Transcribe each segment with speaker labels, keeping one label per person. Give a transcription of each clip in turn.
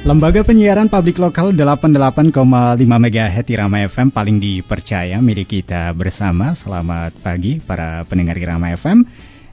Speaker 1: Lembaga penyiaran publik lokal 88,5 MHz Irama FM paling dipercaya milik kita bersama. Selamat pagi para pendengar Irama FM.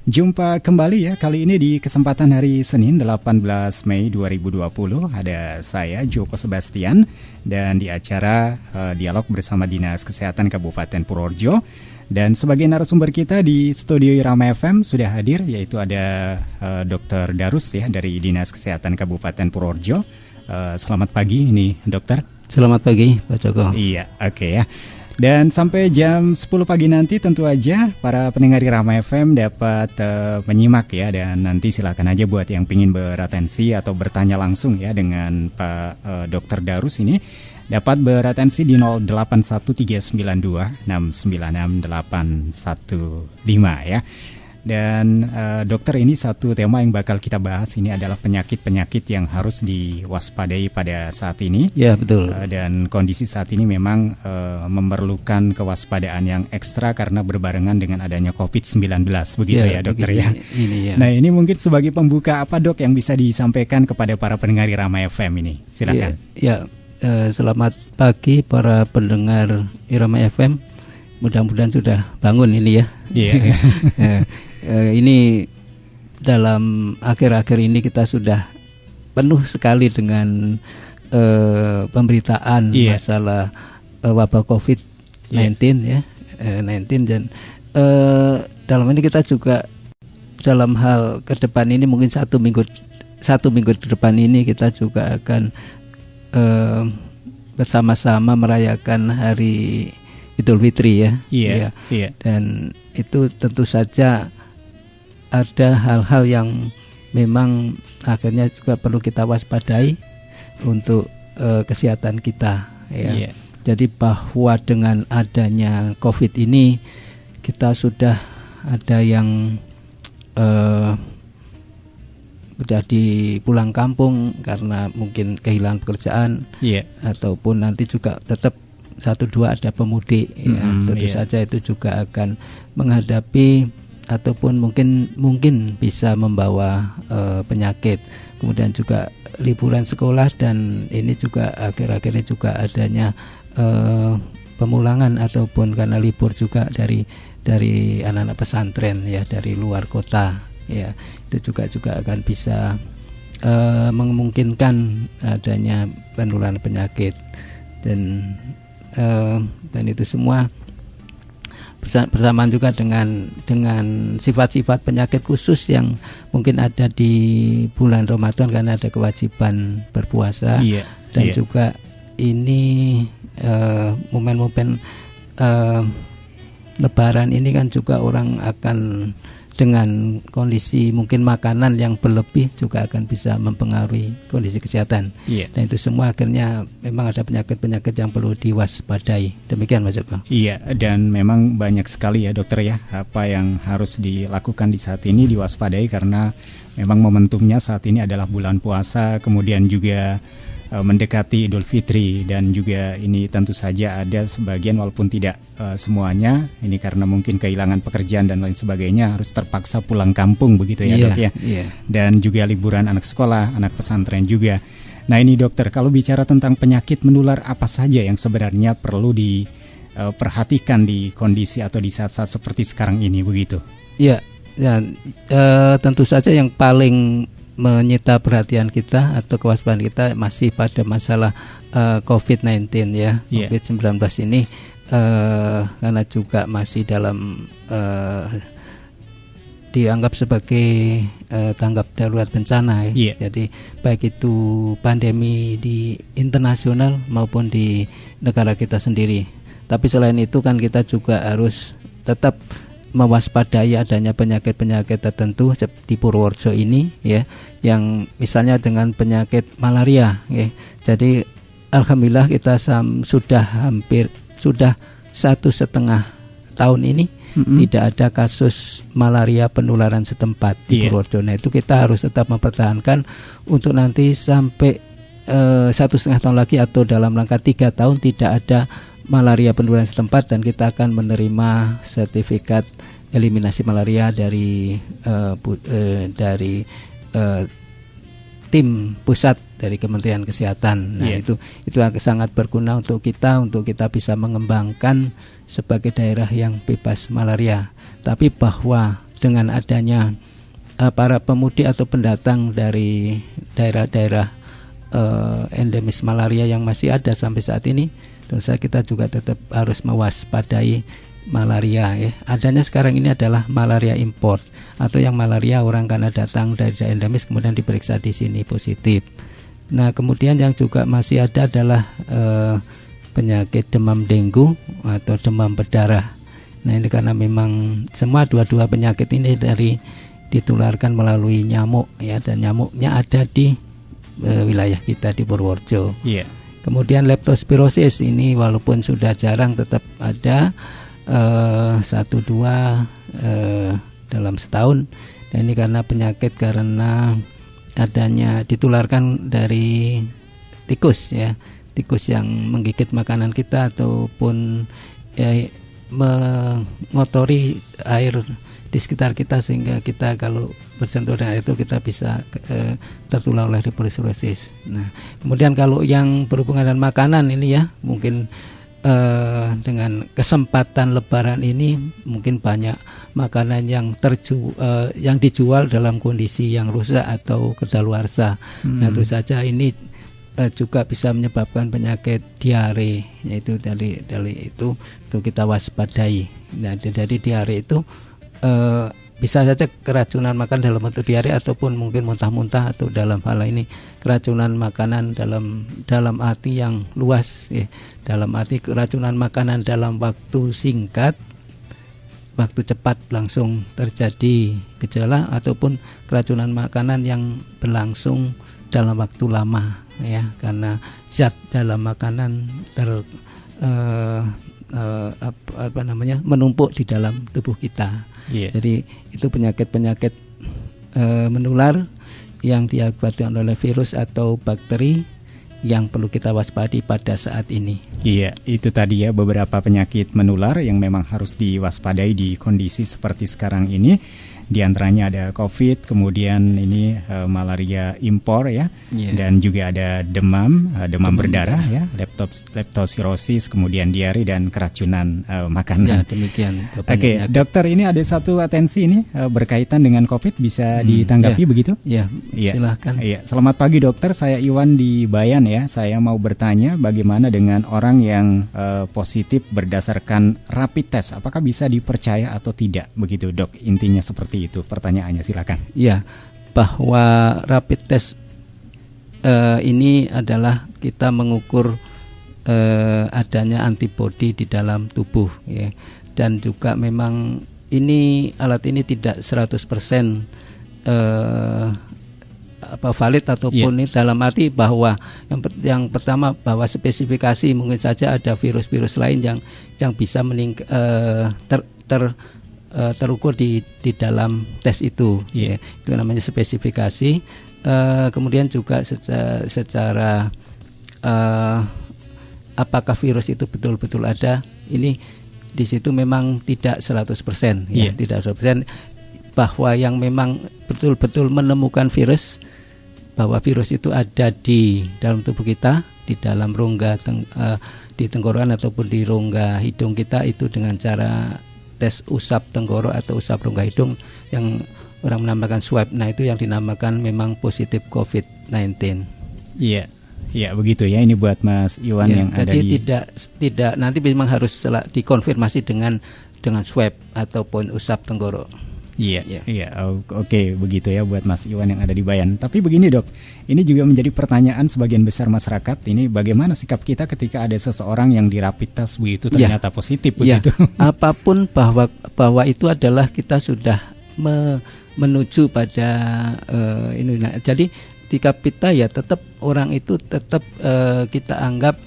Speaker 1: Jumpa kembali ya, kali ini di kesempatan hari Senin 18 Mei 2020. Ada saya Joko Sebastian dan di acara dialog bersama Dinas Kesehatan Kabupaten Purworejo. Dan sebagai narasumber kita di studio Irama FM sudah hadir, yaitu ada Dr. Darus ya dari Dinas Kesehatan Kabupaten Purworejo. Selamat pagi ini dokter.
Speaker 2: Selamat pagi Pak Joko.
Speaker 1: Iya, oke ya. Dan sampai jam 10 pagi nanti tentu aja para pendengar Irama FM dapat menyimak ya. Dan nanti silakan aja buat yang pingin beratensi atau bertanya langsung ya dengan Pak Dr. Darus ini, dapat beratensi di 081392696815 ya. Dan dokter, ini satu tema yang bakal kita bahas ini adalah penyakit-penyakit yang harus diwaspadai pada saat ini.
Speaker 2: Ya, betul.
Speaker 1: Dan kondisi saat ini memang memerlukan kewaspadaan yang ekstra karena berbarengan dengan adanya COVID-19, begitu ya dokter ya.
Speaker 2: Ini ya.
Speaker 1: Nah, ini mungkin sebagai pembuka apa dok yang bisa disampaikan kepada para pendengar Irama FM ini? Silakan.
Speaker 2: Ya, selamat pagi para pendengar Irama FM. Mudah-mudahan sudah bangun ini ya.
Speaker 1: Iya.
Speaker 2: Ini dalam akhir-akhir ini kita sudah penuh sekali dengan pemberitaan masalah wabah COVID-19 ya, 19 dan dalam ini kita juga dalam hal ke depan ini mungkin satu minggu ke depan ini kita juga akan bersama-sama merayakan hari Idul Fitri ya.
Speaker 1: Iya.
Speaker 2: Dan itu tentu saja ada hal-hal yang memang akhirnya juga perlu kita waspadai untuk kesehatan kita ya. Jadi bahwa dengan adanya COVID ini kita sudah ada yang menjadi pulang kampung karena mungkin kehilangan pekerjaan, ataupun nanti juga tetap 1-2 ada pemudik ya. Tentu saja itu juga akan menghadapi ataupun mungkin bisa membawa penyakit. Kemudian juga liburan sekolah, dan ini juga akhir-akhir ini juga adanya pemulangan ataupun karena libur juga dari anak-anak pesantren ya, dari luar kota ya. Itu juga akan bisa memungkinkan adanya penularan penyakit, dan itu semua bersamaan juga dengan sifat-sifat penyakit khusus yang mungkin ada di bulan Ramadan karena ada kewajiban berpuasa, dan juga ini momen-momen Lebaran ini kan juga orang akan dengan kondisi mungkin makanan yang berlebih juga akan bisa mempengaruhi kondisi kesehatan. Dan itu semua akhirnya memang ada penyakit-penyakit yang perlu diwaspadai. Demikian Mas Joko.
Speaker 1: Iya, dan memang banyak sekali ya dokter ya apa yang harus dilakukan di saat ini, diwaspadai karena memang momentumnya saat ini adalah bulan puasa, kemudian juga mendekati Idul Fitri, dan juga ini tentu saja ada sebagian walaupun tidak semuanya ini karena mungkin kehilangan pekerjaan dan lain sebagainya harus terpaksa pulang kampung begitu ya dok ya. Dan juga liburan anak sekolah, anak pesantren juga. Nah ini dokter, kalau bicara tentang penyakit menular apa saja yang sebenarnya perlu diperhatikan di kondisi atau di saat-saat seperti sekarang ini begitu?
Speaker 2: Tentu saja yang paling menyita perhatian kita atau kewaspadaan kita masih pada masalah COVID-19 ya. COVID-19 ini karena juga masih dalam dianggap sebagai tanggap darurat bencana ya. Jadi baik itu pandemi di internasional maupun di negara kita sendiri. Tapi selain itu kan kita juga harus tetap mewaspadai adanya penyakit-penyakit tertentu di Purworejo ini ya, yang misalnya dengan penyakit malaria ya. Jadi alhamdulillah kita sudah 1,5 tahun ini tidak ada kasus malaria penularan setempat di Purworejo. Nah itu kita harus tetap mempertahankan untuk nanti sampai 1,5 tahun lagi atau dalam rangka 3 tahun tidak ada malaria penularan setempat, dan kita akan menerima sertifikat eliminasi malaria dari tim pusat dari Kementerian Kesehatan. Nah, itu sangat berguna untuk kita bisa mengembangkan sebagai daerah yang bebas malaria. Tapi bahwa dengan adanya para pemudik atau pendatang dari daerah-daerah endemis malaria yang masih ada sampai saat ini, tentu saja kita juga tetap harus mewaspadai malaria ya. Adanya sekarang ini adalah malaria import atau yang malaria orang karena datang dari daerah endemis kemudian diperiksa di sini positif. Nah, kemudian yang juga masih ada adalah penyakit demam dengue atau demam berdarah. Nah, ini karena memang semua dua penyakit ini ditularkan melalui nyamuk ya, dan nyamuknya ada di wilayah kita di Purworejo. Yeah. Kemudian leptospirosis ini walaupun sudah jarang tetap ada 1-2 dalam setahun. Dan ini karena penyakit karena adanya ditularkan dari tikus ya, tikus yang menggigit makanan kita ataupun mengotori air di sekitar kita, sehingga kita kalau bersentuh dengan itu kita bisa tertular oleh leptospirosis. Nah, kemudian kalau yang berhubungan dengan makanan ini ya, mungkin dengan kesempatan Lebaran ini mungkin banyak makanan yang dijual dalam kondisi yang rusak atau kedaluarsa. Nah, tentu saja ini juga bisa menyebabkan penyakit diare, yaitu dari itu kita waspadai. Nah, dari diare itu bisa saja keracunan makan dalam bentuk diare ataupun mungkin muntah-muntah, atau dalam hal ini keracunan makanan dalam arti yang luas ya. Dalam arti keracunan makanan dalam waktu singkat, waktu cepat langsung terjadi gejala, ataupun keracunan makanan yang berlangsung dalam waktu lama ya, karena zat dalam makanan menumpuk di dalam tubuh kita. Yeah. Jadi itu penyakit-penyakit menular yang diakibatkan oleh virus atau bakteri yang perlu kita waspadai pada saat ini.
Speaker 1: Iya, itu tadi ya beberapa penyakit menular yang memang harus diwaspadai di kondisi seperti sekarang ini. Di antaranya ada COVID, kemudian ini malaria impor ya, dan juga ada demam berdarah ya, leptospirosis, kemudian diare dan keracunan makanan.
Speaker 2: Ya, demikian.
Speaker 1: Oke, dokter, ini ada satu atensi ini berkaitan dengan COVID, bisa ditanggapi begitu?
Speaker 2: Ya, silakan.
Speaker 1: Iya, selamat pagi dokter, saya Iwan di Bayan ya. Saya mau bertanya bagaimana dengan orang yang positif berdasarkan rapid test, apakah bisa dipercaya atau tidak? Begitu dok, intinya seperti itu pertanyaannya, silakan.
Speaker 2: Ya, bahwa rapid test ini adalah kita mengukur adanya antibodi di dalam tubuh ya. Dan juga memang alat ini tidak 100% valid ataupun ini dalam arti bahwa yang pertama bahwa spesifikasi mungkin saja ada virus-virus lain yang bisa terukur di dalam tes itu. Ya. Itu namanya spesifikasi. Kemudian juga secara apakah virus itu betul-betul ada, ini di situ memang tidak 100%. Ya, tidak 100%. Bahwa yang memang betul-betul menemukan virus, bahwa virus itu ada di dalam tubuh kita, di dalam rongga di tenggorokan ataupun di rongga hidung kita, itu dengan cara tes usap tenggorok atau usap rongga hidung yang orang menamakan swab. Nah, itu yang dinamakan memang positif COVID-19.
Speaker 1: Iya. Ya, begitu ya. Ini buat Mas Iwan yang ada di.
Speaker 2: Tidak nanti memang harus dikonfirmasi dengan swab ataupun usap tenggorok.
Speaker 1: Iya. Oke, begitu ya buat Mas Iwan yang ada di Bayan. Tapi begini dok, ini juga menjadi pertanyaan sebagian besar masyarakat. Ini bagaimana sikap kita ketika ada seseorang yang di rapid test begitu ternyata positif begitu?
Speaker 2: Apapun bahwa itu adalah kita sudah menuju pada ini. Jadi sikap kita ya tetap orang itu tetap kita anggap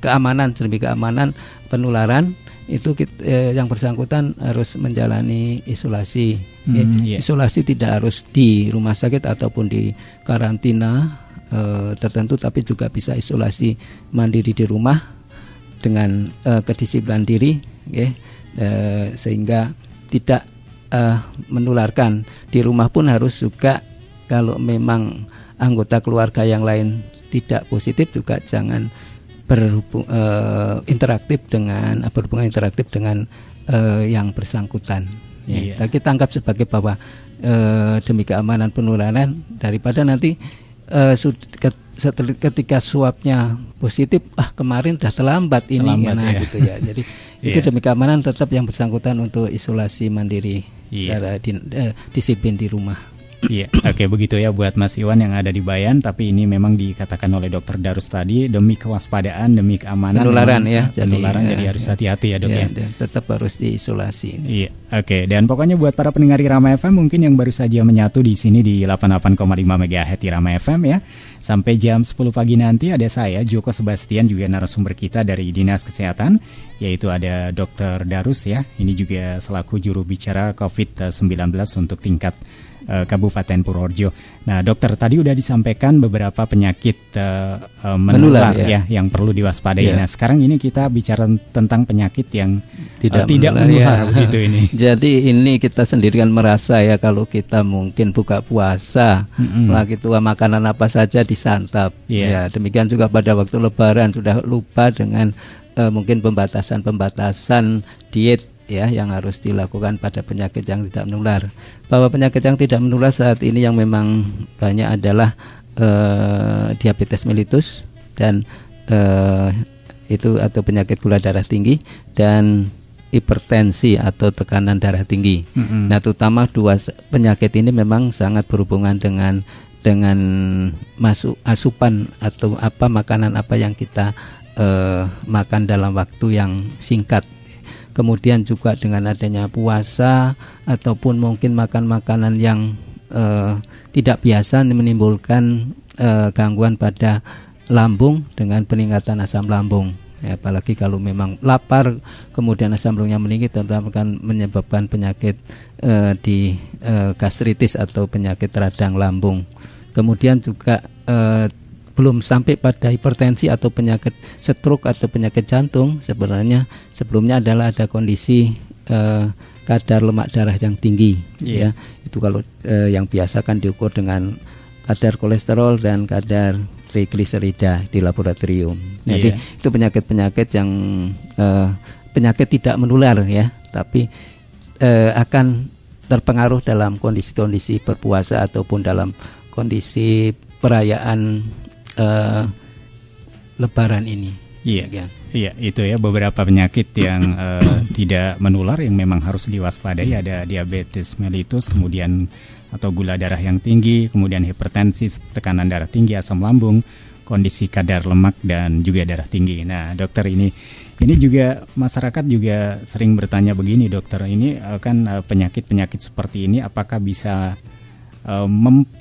Speaker 2: keamanan penularan. Itu yang bersangkutan harus menjalani isolasi. Isolasi tidak harus di rumah sakit ataupun di karantina tertentu, tapi juga bisa isolasi mandiri di rumah dengan kedisiplinan diri, sehingga tidak menularkan. Di rumah pun harus juga, kalau memang anggota keluarga yang lain tidak positif juga jangan berhubungan interaktif dengan yang bersangkutan. Ya, kita anggap sebagai bahwa demi keamanan penularan, daripada nanti ketika swabnya positif, kemarin sudah terlambat ini, gitu ya. Jadi itu demi keamanan tetap yang bersangkutan untuk isolasi mandiri secara disiplin di rumah.
Speaker 1: Iya, oke, begitu ya buat Mas Iwan yang ada di Bayan. Tapi ini memang dikatakan oleh Dokter Darus tadi demi kewaspadaan, demi keamanan
Speaker 2: penularan
Speaker 1: jadi harus hati-hati ya Dok ya.
Speaker 2: Tetap harus diisolasi.
Speaker 1: Iya, oke. Dan pokoknya buat para pendengar Irama FM mungkin yang baru saja menyatu di sini di 88,5 MHz Irama FM ya. Sampai jam 10 pagi nanti ada saya Joko Sebastian, juga narasumber kita dari Dinas Kesehatan, yaitu ada Dokter Darus ya. Ini juga selaku juru bicara COVID-19 untuk tingkat Kabupaten Purworejo. Nah, dokter, tadi udah disampaikan beberapa penyakit menular ya yang perlu diwaspadai. Nah, sekarang ini kita bicara tentang penyakit yang tidak menular begitu ini.
Speaker 2: Jadi ini kita sendiri kan merasa ya kalau kita mungkin buka puasa, begitu makanan apa saja disantap. Ya, demikian juga pada waktu Lebaran sudah lupa dengan mungkin pembatasan diet ya yang harus dilakukan pada penyakit yang tidak menular. Bahwa penyakit yang tidak menular saat ini yang memang banyak adalah diabetes mellitus dan itu atau penyakit gula darah tinggi dan hipertensi atau tekanan darah tinggi. Nah, terutama dua penyakit ini memang sangat berhubungan dengan asupan atau makanan apa yang kita makan dalam waktu yang singkat. Kemudian juga dengan adanya puasa ataupun mungkin makan makanan yang tidak biasa menimbulkan gangguan pada lambung dengan peningkatan asam lambung. Ya, apalagi kalau memang lapar kemudian asam lambungnya meninggi, tentu akan menyebabkan penyakit di gastritis atau penyakit radang lambung. Kemudian juga belum sampai pada hipertensi atau penyakit stroke atau penyakit jantung, sebenarnya sebelumnya adalah ada kondisi kadar lemak darah yang tinggi. Ya, itu kalau yang biasa kan diukur dengan kadar kolesterol dan kadar trigliserida di laboratorium. Jadi itu penyakit-penyakit yang penyakit tidak menular ya, tapi akan terpengaruh dalam kondisi-kondisi berpuasa ataupun dalam kondisi perayaan Lebaran ini.
Speaker 1: Iya, itu ya beberapa penyakit yang tidak menular yang memang harus diwaspadai. Ada diabetes mellitus, kemudian atau gula darah yang tinggi, kemudian hipertensi, tekanan darah tinggi, asam lambung, kondisi kadar lemak dan juga darah tinggi. Nah, dokter, ini juga masyarakat juga sering bertanya begini, dokter, ini kan penyakit-penyakit seperti ini apakah bisa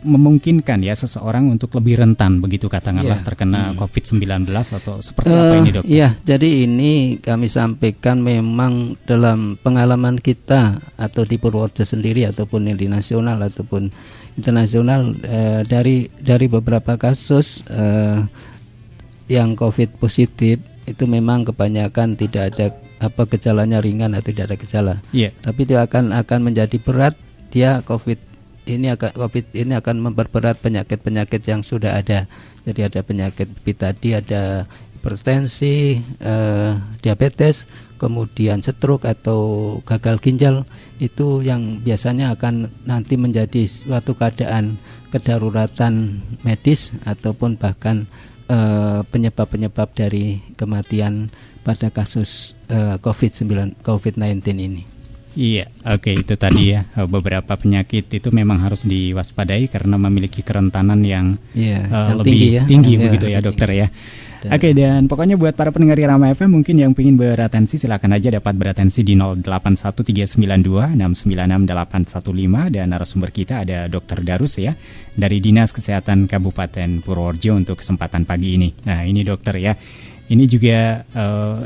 Speaker 1: memungkinkan ya seseorang untuk lebih rentan begitu katakanlah terkena COVID-19 atau seperti apa ini, dokter?
Speaker 2: Iya, jadi ini kami sampaikan memang dalam pengalaman kita atau di Purworejo sendiri ataupun di nasional ataupun internasional, dari beberapa kasus yang COVID positif itu memang kebanyakan tidak ada gejalanya ringan atau tidak ada gejala. Tapi dia akan menjadi berat, dia COVID ini akan memperberat penyakit-penyakit yang sudah ada. Jadi ada penyakit tadi, ada hipertensi, diabetes, kemudian stroke atau gagal ginjal, itu yang biasanya akan nanti menjadi suatu keadaan kedaruratan medis ataupun bahkan penyebab-penyebab dari kematian pada kasus COVID-19 ini.
Speaker 1: Iya, oke, itu tadi ya beberapa penyakit itu memang harus diwaspadai karena memiliki kerentanan yang lebih tinggi begitu ya, dokter ya. Oke, dan pokoknya buat para pendengar Irama FM mungkin yang ingin beratensi silakan aja dapat beratensi di 081392696815 dan narasumber kita ada Dokter Darus ya dari Dinas Kesehatan Kabupaten Purworejo untuk kesempatan pagi ini. Nah, ini dokter ya. Ini juga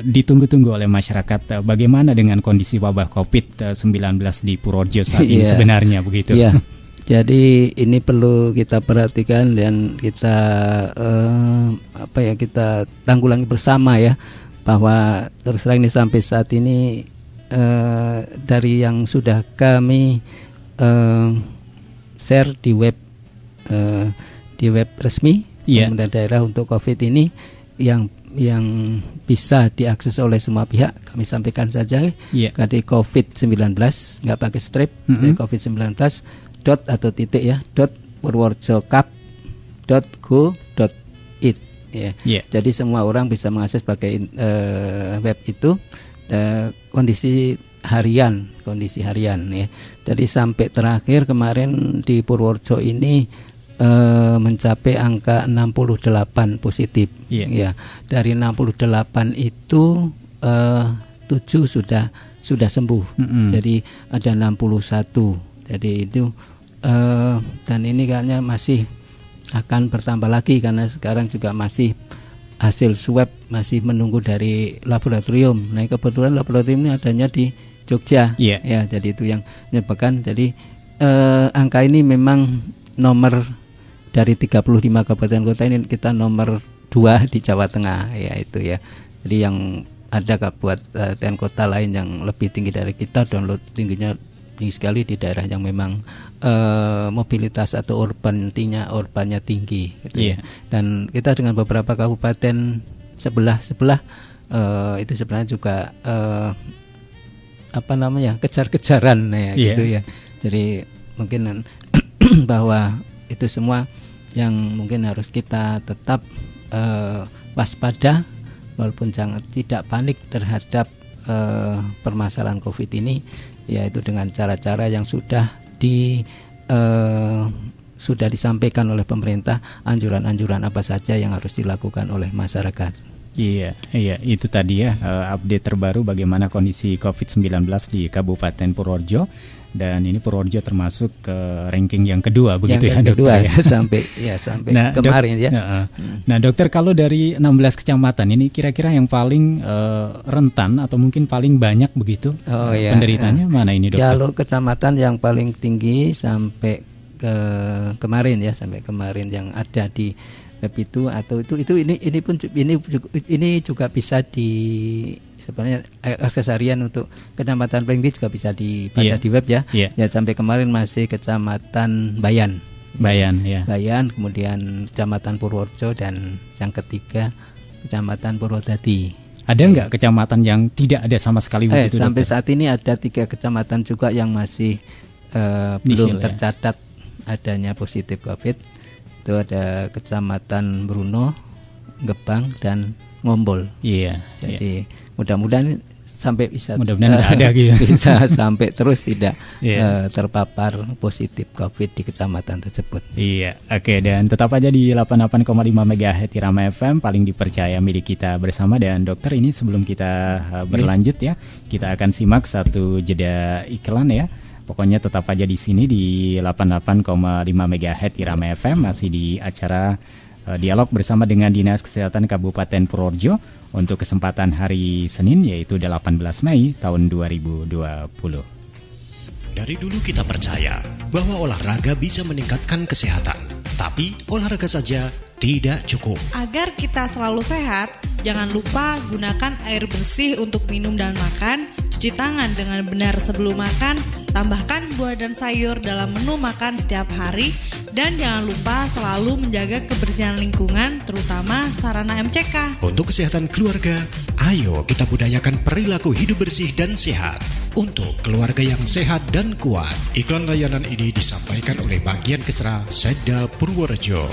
Speaker 1: ditunggu-tunggu oleh masyarakat. Bagaimana dengan kondisi wabah COVID-19 di Purworejo saat ini sebenarnya begitu?
Speaker 2: Iya. Jadi ini perlu kita perhatikan dan kita kita tanggulangi bersama ya, bahwa terus terang ini sampai saat ini dari yang sudah kami share di web di web resmi pemerintah daerah untuk COVID ini yang bisa diakses oleh semua pihak. Kami sampaikan saja kadi COVID-19 nggak pakai strip, COVID-19 dot atau titik ya .purworejocup.go.id ya. Jadi semua orang bisa mengakses pakai web itu kondisi harian ya. Jadi sampai terakhir kemarin di Purworejo ini mencapai angka 68 positif ya. Dari 68 itu 7 sudah sembuh. Jadi ada 61. Jadi itu dan ini kayaknya masih akan bertambah lagi karena sekarang juga masih hasil swab masih menunggu dari laboratorium. Nah, kebetulan laboratorium ini adanya di Jogja. Ya, jadi itu yang menyebabkan. Jadi angka ini memang nomor dari 35 kabupaten kota ini kita nomor 2 di Jawa Tengah ya itu ya. Jadi yang ada kabupaten kota lain yang lebih tinggi dari kita, download tinggi sekali di daerah yang memang mobilitas atau urbannya tinggi gitu ya. Dan kita dengan beberapa kabupaten sebelah itu sebenarnya juga kejar-kejaran ya gitu ya. Jadi mungkin bahwa itu semua yang mungkin harus kita tetap waspada walaupun tidak panik terhadap permasalahan COVID ini, yaitu dengan cara-cara yang sudah disampaikan oleh pemerintah, anjuran-anjuran apa saja yang harus dilakukan oleh masyarakat.
Speaker 1: Iya, itu tadi ya update terbaru bagaimana kondisi COVID-19 di Kabupaten Purworejo. Dan ini Purworejo termasuk ke ranking yang kedua begitu
Speaker 2: yang
Speaker 1: ya dokter ya.
Speaker 2: sampai kemarin ya.
Speaker 1: Nah dokter, kalau dari 16 kecamatan ini kira-kira yang paling rentan atau mungkin paling banyak begitu penderitanya mana ini dokter?
Speaker 2: Kalau kecamatan yang paling tinggi sampai kemarin yang ada di web itu atau itu ini juga bisa sebenarnya akses harian untuk kecamatan paling tinggi juga bisa dibaca di web ya. Ya sampai kemarin masih kecamatan Bayan, kemudian kecamatan Purworejo dan yang ketiga kecamatan Purwodadi.
Speaker 1: Ada nggak kecamatan yang tidak ada sama sekali begitu?
Speaker 2: Sampai saat ini ada 3 kecamatan juga yang masih belum tercatat adanya positif COVID. Itu ada kecamatan Bruno, Gebang dan Ngombol. Jadi mudah-mudahan sampai bisa
Speaker 1: ada gitu.
Speaker 2: bisa sampai terus tidak terpapar positif COVID di kecamatan tersebut.
Speaker 1: Oke, dan tetap aja di 88,5 MHz Irama FM, paling dipercaya milik kita bersama. Dan dokter, ini sebelum kita berlanjut ya, kita akan simak satu jeda iklan ya. Pokoknya tetap aja di sini di 88,5 MHz Irama FM, masih di acara dialog bersama dengan Dinas Kesehatan Kabupaten Purworejo untuk kesempatan hari Senin, yaitu 18 Mei tahun 2020.
Speaker 3: Dari dulu kita percaya bahwa olahraga bisa meningkatkan kesehatan, tapi olahraga saja tidak cukup.
Speaker 4: Agar kita selalu sehat, jangan lupa gunakan air bersih untuk minum dan makan, cuci tangan dengan benar sebelum makan, tambahkan buah dan sayur dalam menu makan setiap hari, dan jangan lupa selalu menjaga kebersihan lingkungan, terutama sarana MCK.
Speaker 3: Untuk kesehatan keluarga, ayo kita budayakan perilaku hidup bersih dan sehat untuk keluarga yang sehat dan kuat. Iklan layanan ini disampaikan oleh Bagian Kesra Setda Purworejo.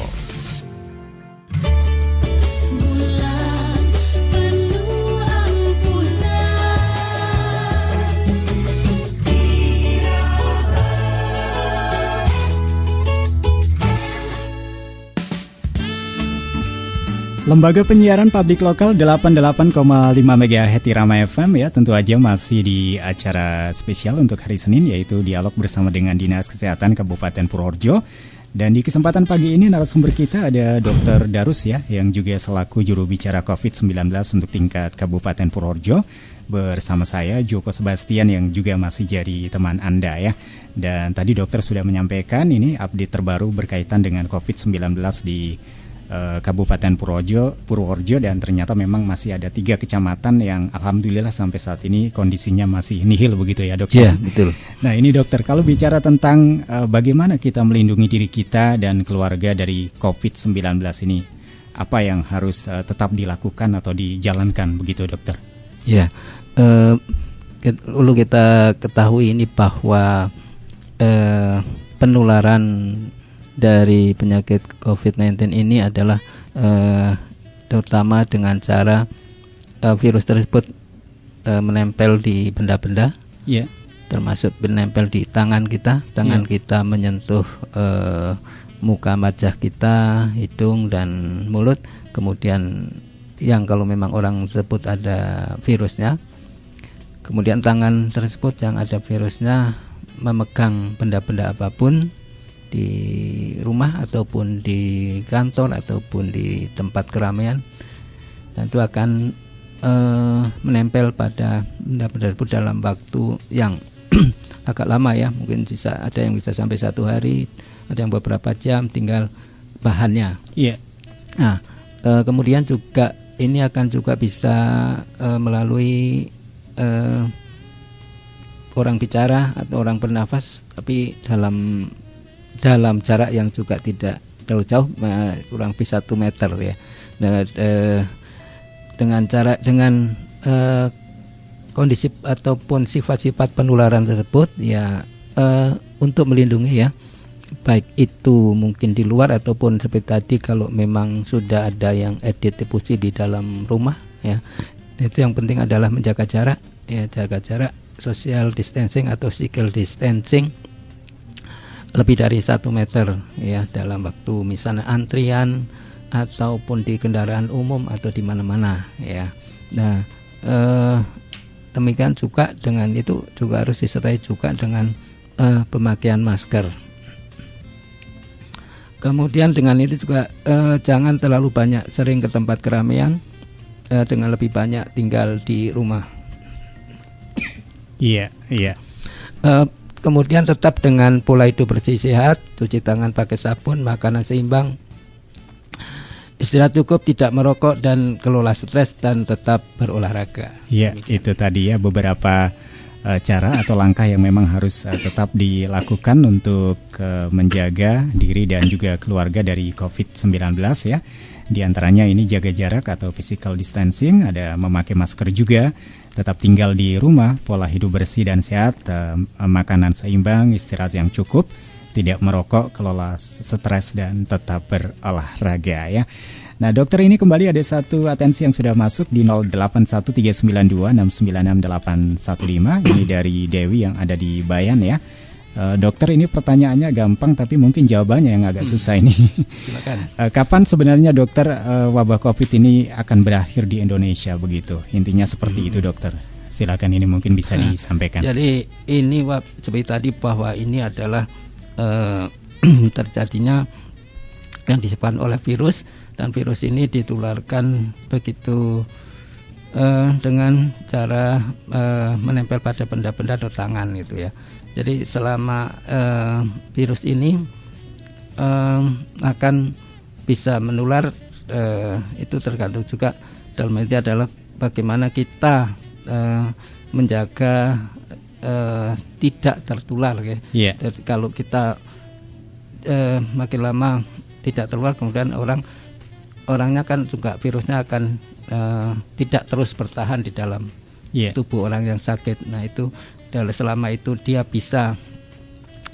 Speaker 1: Lembaga Penyiaran Publik Lokal 88,5 MHz Irama FM ya, tentu aja masih di acara spesial untuk hari Senin, yaitu dialog bersama dengan Dinas Kesehatan Kabupaten Purworejo. Dan di kesempatan pagi ini narasumber kita ada Dr. Darus ya, yang juga selaku juru bicara COVID-19 untuk tingkat Kabupaten Purworejo. Bersama saya Joko Sebastian yang juga masih jadi teman Anda ya. Dan tadi dokter sudah menyampaikan ini update terbaru berkaitan dengan COVID-19 di Kabupaten Purworejo, dan ternyata memang masih ada 3 kecamatan yang alhamdulillah sampai saat ini kondisinya masih nihil begitu ya dokter.
Speaker 2: Iya, betul.
Speaker 1: Nah ini dokter, kalau bicara tentang bagaimana kita melindungi diri kita dan keluarga dari COVID-19 ini, apa yang harus tetap dilakukan atau dijalankan begitu dokter?
Speaker 2: Ya, perlu kita ketahui ini bahwa penularan dari penyakit COVID-19 ini adalah terutama dengan cara virus tersebut menempel di benda-benda, termasuk menempel di tangan kita. Kita menyentuh muka, wajah kita, hidung dan mulut. Kemudian yang kalau memang orang tersebut ada virusnya, kemudian tangan tersebut yang ada virusnya memegang benda-benda apapun di rumah ataupun di kantor ataupun di tempat keramaian, dan itu akan menempel pada benda-benda tersebut dalam waktu yang agak lama ya, mungkin ada yang bisa sampai 1 hari, ada yang beberapa jam, tinggal bahannya. Nah, kemudian juga ini akan juga bisa melalui orang bicara atau orang bernafas, tapi dalam jarak yang juga tidak terlalu jauh, kurang lebih 1 meter ya. Dengan kondisi ataupun sifat-sifat penularan tersebut ya, untuk melindungi ya, baik itu mungkin di luar ataupun seperti tadi kalau memang sudah ada yang added diffusi di dalam rumah ya, itu yang penting adalah menjaga jarak ya, jaga jarak, social distancing atau physical distancing lebih dari 1 meter ya, dalam waktu misalnya antrian ataupun di kendaraan umum atau di mana-mana ya. Nah, demikian juga dengan itu juga harus disertai juga dengan pemakaian masker. Kemudian dengan itu juga jangan terlalu banyak sering ke tempat keramaian, dengan lebih banyak tinggal di rumah.
Speaker 1: Iya.
Speaker 2: Kemudian tetap dengan pola hidup bersih sehat, cuci tangan pakai sabun, makanan seimbang, istirahat cukup, tidak merokok, dan kelola stres, dan tetap berolahraga.
Speaker 1: Iya, itu tadi ya beberapa cara atau langkah yang memang harus tetap dilakukan untuk menjaga diri dan juga keluarga dari COVID-19 ya. Di antaranya ini jaga jarak atau physical distancing, ada memakai masker juga, tetap tinggal di rumah, pola hidup bersih dan sehat, makanan seimbang, istirahat yang cukup, tidak merokok, kelola stres, dan tetap berolahraga ya. Nah dokter, ini kembali ada satu atensi yang sudah masuk di 081392696815. Ini dari Dewi yang ada di Bayan ya. Dokter, ini pertanyaannya gampang tapi mungkin jawabannya yang agak susah ini.
Speaker 2: Silakan.
Speaker 1: Kapan sebenarnya dokter wabah COVID ini akan berakhir di Indonesia begitu? Intinya seperti itu dokter. Silakan, ini mungkin bisa disampaikan.
Speaker 2: Jadi ini seperti tadi bahwa ini adalah terjadinya yang disebabkan oleh virus, dan virus ini ditularkan begitu dengan cara menempel pada benda-benda atau tangan gitu ya. Jadi selama virus ini akan bisa menular, itu tergantung juga dalam arti adalah bagaimana kita menjaga tidak tertular ya. Jadi kalau kita makin lama tidak tertular, kemudian orangnya kan juga virusnya akan tidak terus bertahan di dalam tubuh orang yang sakit. Nah itu selama itu dia bisa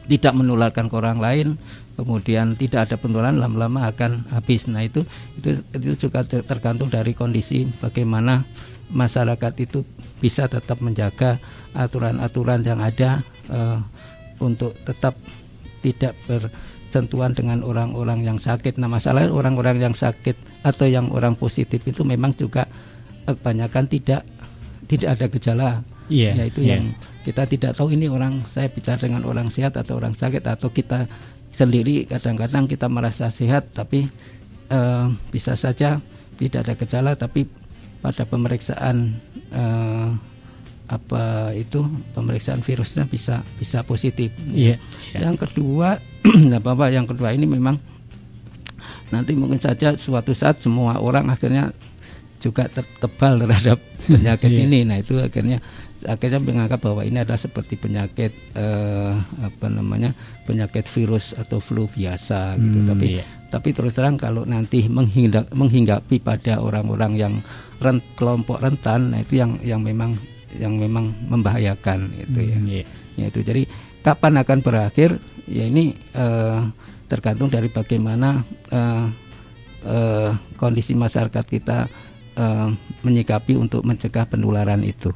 Speaker 2: tidak menularkan ke orang lain, kemudian tidak ada penularan, lama-lama akan habis. Nah itu juga tergantung dari kondisi bagaimana masyarakat itu bisa tetap menjaga aturan-aturan yang ada untuk tetap tidak bersentuhan dengan orang-orang yang sakit. Nah masalah orang-orang yang sakit atau yang orang positif itu memang juga kebanyakan tidak ada gejala. Yaitu yang kita tidak tahu ini orang, saya bicara dengan orang sehat atau orang sakit, atau kita sendiri kadang-kadang kita merasa sehat tapi bisa saja tidak ada gejala, tapi pada pemeriksaan pemeriksaan virusnya bisa positif. Yang kedua, yang kedua ini memang nanti mungkin saja suatu saat semua orang akhirnya juga terkebal terhadap penyakit ini. Nah itu akhirnya menganggap bahwa ini adalah seperti penyakit penyakit virus atau flu biasa gitu. Tapi terus terang kalau nanti menghinggapi pada orang-orang yang kelompok rentan, nah itu yang memang membahayakan gitu ya. Ya itu, jadi kapan akan berakhir ya ini tergantung dari bagaimana kondisi masyarakat kita menyikapi untuk mencegah penularan itu.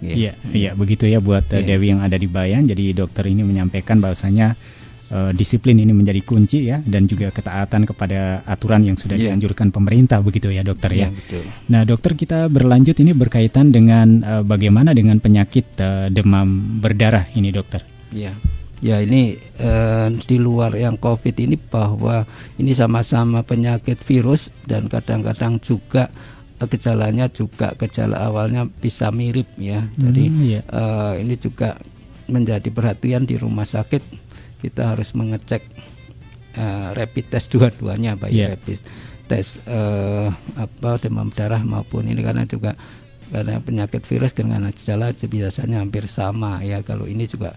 Speaker 1: Iya, begitu ya buat Dewi yang ada di Bayan. Jadi dokter ini menyampaikan bahwasanya disiplin ini menjadi kunci ya, dan juga ketaatan kepada aturan yang sudah dianjurkan pemerintah, begitu ya dokter ya.
Speaker 2: Betul.
Speaker 1: Nah dokter, kita berlanjut ini berkaitan dengan bagaimana dengan penyakit demam berdarah ini dokter.
Speaker 2: Ya ini di luar yang COVID ini, bahwa ini sama-sama penyakit virus dan kadang-kadang juga gejalanya juga gejala awalnya bisa mirip ya. Jadi ini juga menjadi perhatian di rumah sakit. Kita harus mengecek rapid test dua-duanya, baik rapid test demam berdarah maupun ini, karena penyakit virus dengan gejala biasanya hampir sama ya. Kalau ini juga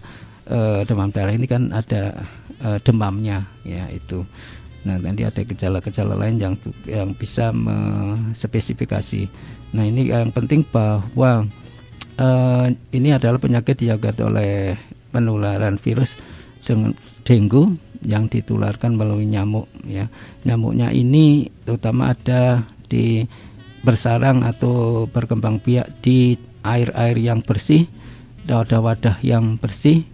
Speaker 2: demam darah ini kan ada demamnya ya itu. Nah nanti ada gejala-gejala lain yang bisa spesifikasi. Nah ini yang penting bahwa ini adalah penyakit dijaga oleh penularan virus dengan dengue yang ditularkan melalui nyamuk ya. Nyamuknya ini terutama ada di bersarang atau berkembang biak di air-air yang bersih, wadah-wadah yang bersih,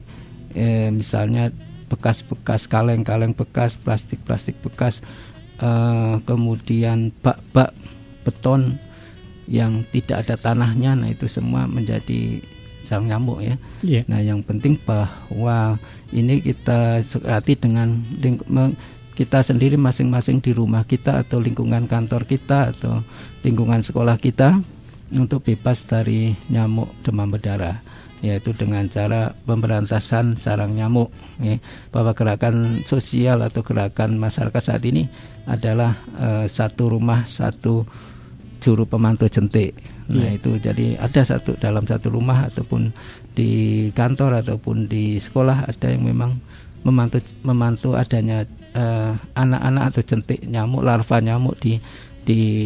Speaker 2: misalnya bekas-bekas kaleng-kaleng bekas, plastik-plastik bekas, kemudian bak-bak beton yang tidak ada tanahnya. Nah itu semua menjadi sarang nyamuk ya. Nah yang penting bahwa ini kita sekati dengan kita sendiri masing-masing di rumah kita atau lingkungan kantor kita atau lingkungan sekolah kita untuk bebas dari nyamuk demam berdarah, yaitu dengan cara pemberantasan sarang nyamuk ya. Bahwa gerakan sosial atau gerakan masyarakat saat ini adalah satu rumah satu juru pemantau jentik. Nah itu jadi ada dalam satu rumah ataupun di kantor ataupun di sekolah ada yang memang memantau adanya anak-anak atau jentik nyamuk, larva nyamuk di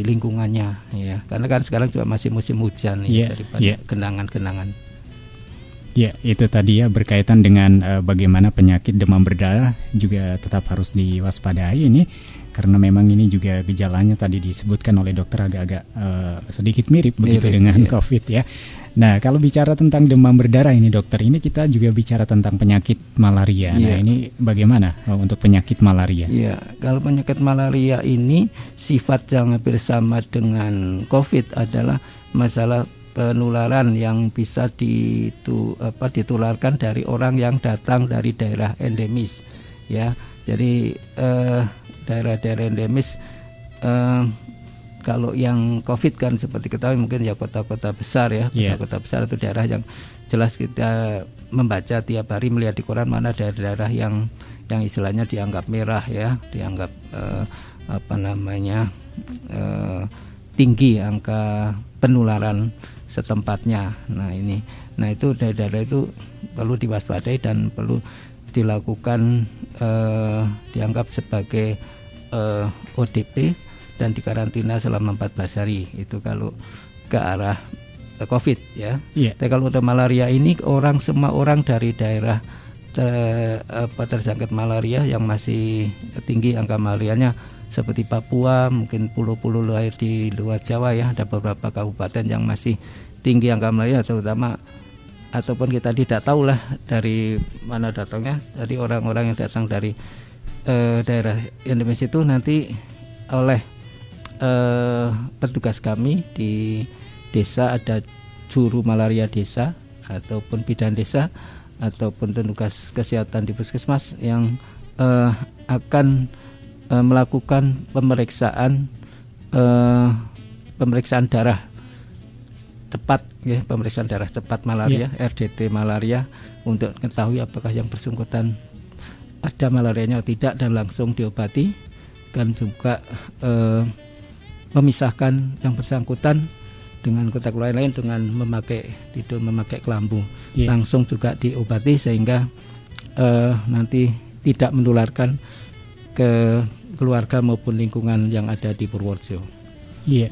Speaker 2: lingkungannya ya. Karena kan sekarang juga masih musim hujan dari banyak genangan-genangan.
Speaker 1: Ya, itu tadi ya berkaitan dengan bagaimana penyakit demam berdarah juga tetap harus diwaspadai ini, karena memang ini juga gejalanya tadi disebutkan oleh dokter agak-agak sedikit mirip begitu dengan COVID ya. Nah, kalau bicara tentang demam berdarah ini dokter, ini kita juga bicara tentang penyakit malaria. Nah, ini bagaimana untuk penyakit malaria?
Speaker 2: Iya, kalau penyakit malaria ini sifat yang hampir sama dengan COVID adalah masalah penularan yang bisa ditularkan dari orang yang datang dari daerah endemis ya. Jadi daerah-daerah endemis kalau yang COVID kan seperti ketahui mungkin ya kota-kota besar ya, kota-kota besar atau daerah yang jelas kita membaca tiap hari, melihat di koran mana daerah-daerah yang istilahnya dianggap merah ya, dianggap tinggi angka penularan setempatnya. Nah itu daerah-daerah itu perlu diwaspadai dan perlu dilakukan dianggap sebagai ODP dan dikarantina selama 14 hari. Itu kalau ke arah COVID ya. Tapi kalau untuk malaria ini semua orang dari daerah terjangkit malaria yang masih tinggi angka malarianya seperti Papua, mungkin pulau-pulau lain di luar Jawa ya, ada beberapa kabupaten yang masih tinggi angka malaria, terutama ataupun kita tidak tahu lah dari mana datangnya. Jadi orang-orang yang datang dari daerah endemis itu nanti oleh petugas kami di desa, ada juru malaria desa ataupun bidan desa ataupun petugas kesehatan di puskesmas yang akan melakukan pemeriksaan darah cepat ya, pemeriksaan darah cepat malaria, RDT malaria, untuk mengetahui apakah yang bersangkutan ada malarianya atau tidak dan langsung diobati. dan juga memisahkan yang bersangkutan dengan kontak lain dengan memakai kelambu. Langsung juga diobati sehingga nanti tidak menularkan ke keluarga maupun lingkungan yang ada di Purworejo.
Speaker 1: Iya.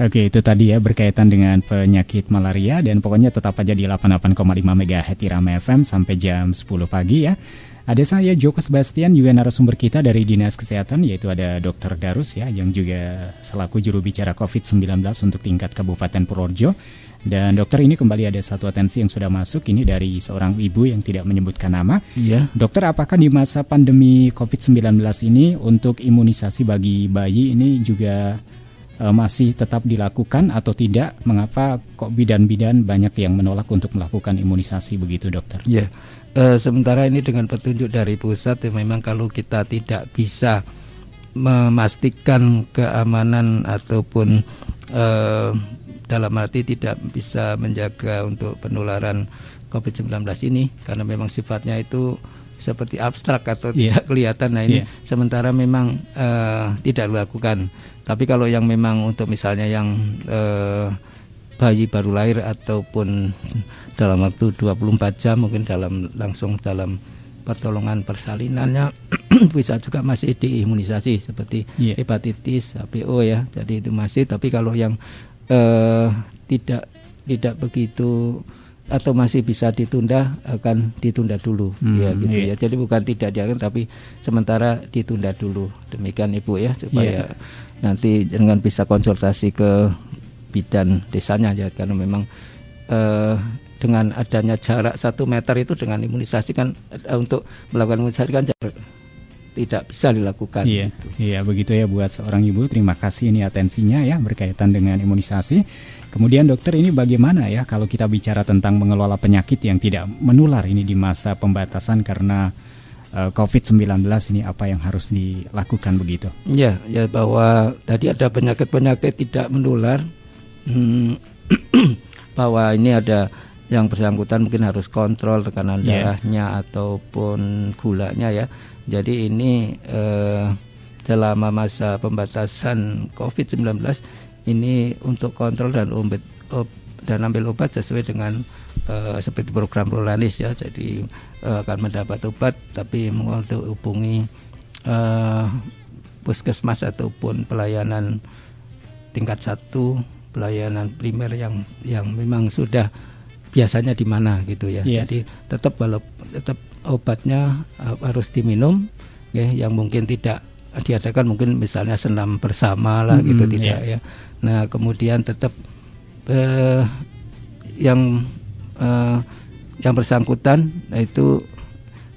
Speaker 1: Oke, itu tadi ya berkaitan dengan penyakit malaria, dan pokoknya tetap aja di 88,5 MHz Irama FM sampai jam 10 pagi ya. Ada saya Joko Sebastian, juga narasumber kita dari Dinas Kesehatan, yaitu ada Dr. Darus ya, yang juga selaku juru bicara COVID-19 untuk tingkat Kabupaten Purworejo. Dan dokter, ini kembali ada satu atensi yang sudah masuk, ini dari seorang ibu yang tidak menyebutkan nama.
Speaker 2: Iya.
Speaker 1: Dokter, apakah di masa pandemi COVID-19 ini untuk imunisasi bagi bayi ini juga masih tetap dilakukan atau tidak? Mengapa kok bidan-bidan banyak yang menolak untuk melakukan imunisasi begitu, dokter?
Speaker 2: Iya. Sementara ini dengan petunjuk dari pusat ya, memang kalau kita tidak bisa memastikan keamanan ataupun dalam arti tidak bisa menjaga untuk penularan COVID-19 ini, karena memang sifatnya itu seperti abstrak atau tidak kelihatan. Nah ini sementara memang tidak dilakukan. Tapi kalau yang memang untuk misalnya yang bayi baru lahir ataupun dalam waktu 24 jam mungkin langsung dalam pertolongan persalinannya bisa juga masih diimunisasi seperti hepatitis, HPO ya. Jadi itu masih, tapi kalau yang tidak begitu atau masih bisa ditunda, akan ditunda dulu ya gitu ya. Jadi bukan tidak diakan, tapi sementara ditunda dulu. Demikian Ibu ya, supaya nanti dengan bisa konsultasi ke bidan desanya ya, karena memang dengan adanya jarak 1 meter itu dengan imunisasi kan, untuk melakukan imunisasi kan jarak tidak bisa dilakukan.
Speaker 1: Gitu. Iya, begitu ya buat seorang ibu. Terima kasih ini atensinya ya berkaitan dengan imunisasi. Kemudian dokter, ini bagaimana ya kalau kita bicara tentang mengelola penyakit yang tidak menular ini di masa pembatasan karena COVID-19 ini, apa yang harus dilakukan begitu? Ya
Speaker 2: bahwa tadi ada penyakit-penyakit tidak menular, bahwa ini ada yang bersangkutan mungkin harus kontrol tekanan darahnya ataupun gulanya ya. Jadi ini selama masa pembatasan COVID-19 ini untuk kontrol dan ambil obat sesuai dengan seperti program Prolanis ya. Jadi akan mendapat obat, tapi untuk hubungi puskesmas ataupun pelayanan tingkat 1, pelayanan primer yang memang sudah biasanya di mana gitu ya. Jadi tetap obatnya harus diminum ya, yang mungkin tidak diadakan mungkin misalnya senam bersama lah gitu, tidak ya. Nah kemudian tetap yang bersangkutan itu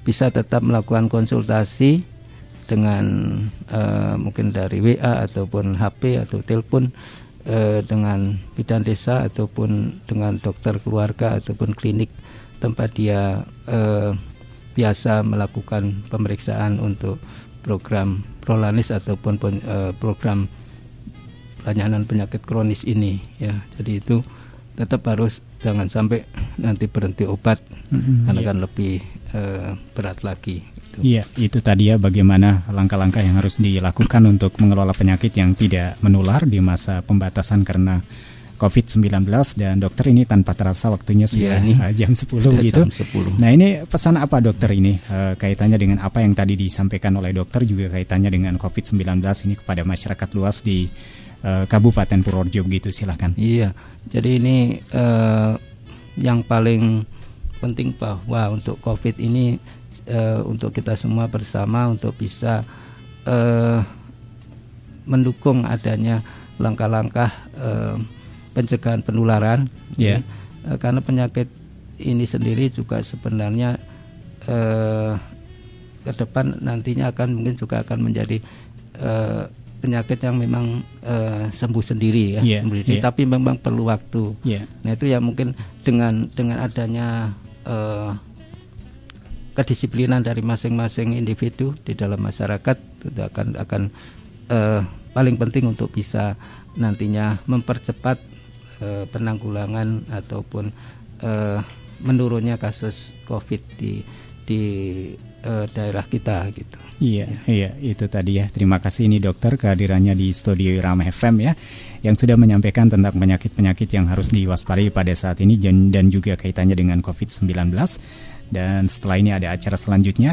Speaker 2: bisa tetap melakukan konsultasi dengan mungkin dari WA ataupun HP atau telepon dengan bidan desa ataupun dengan dokter keluarga ataupun klinik tempat dia biasa melakukan pemeriksaan untuk program Prolanis ataupun program pelayanan penyakit kronis ini ya. Jadi itu tetap harus jangan sampai nanti berhenti obat karena kan lebih berat lagi.
Speaker 1: Iya, itu tadi ya bagaimana langkah-langkah yang harus dilakukan untuk mengelola penyakit yang tidak menular di masa pembatasan karena COVID-19. Dan dokter, ini tanpa terasa waktunya sudah jam 10 gitu.
Speaker 2: Jam 10.
Speaker 1: Nah ini pesan apa dokter ini kaitannya dengan apa yang tadi disampaikan oleh dokter, juga kaitannya dengan COVID-19 ini kepada masyarakat luas di Kabupaten Purworejo begitu, silakan.
Speaker 2: Iya, jadi ini yang paling penting bahwa untuk COVID ini untuk kita semua bersama untuk bisa mendukung adanya langkah-langkah pencegahan penularan, karena penyakit ini sendiri juga sebenarnya ke depan nantinya mungkin juga akan menjadi penyakit yang memang sembuh sendiri ya, tapi memang perlu waktu. Nah itu ya mungkin dengan adanya kedisiplinan dari masing-masing individu di dalam masyarakat itu akan paling penting untuk bisa nantinya mempercepat penanggulangan ataupun menurunnya kasus COVID di daerah kita gitu.
Speaker 1: Iya, itu tadi ya. Terima kasih ini dokter kehadirannya di studio Irama FM ya, yang sudah menyampaikan tentang penyakit-penyakit yang harus diwaspadai pada saat ini dan juga kaitannya dengan COVID-19. Dan setelah ini ada acara selanjutnya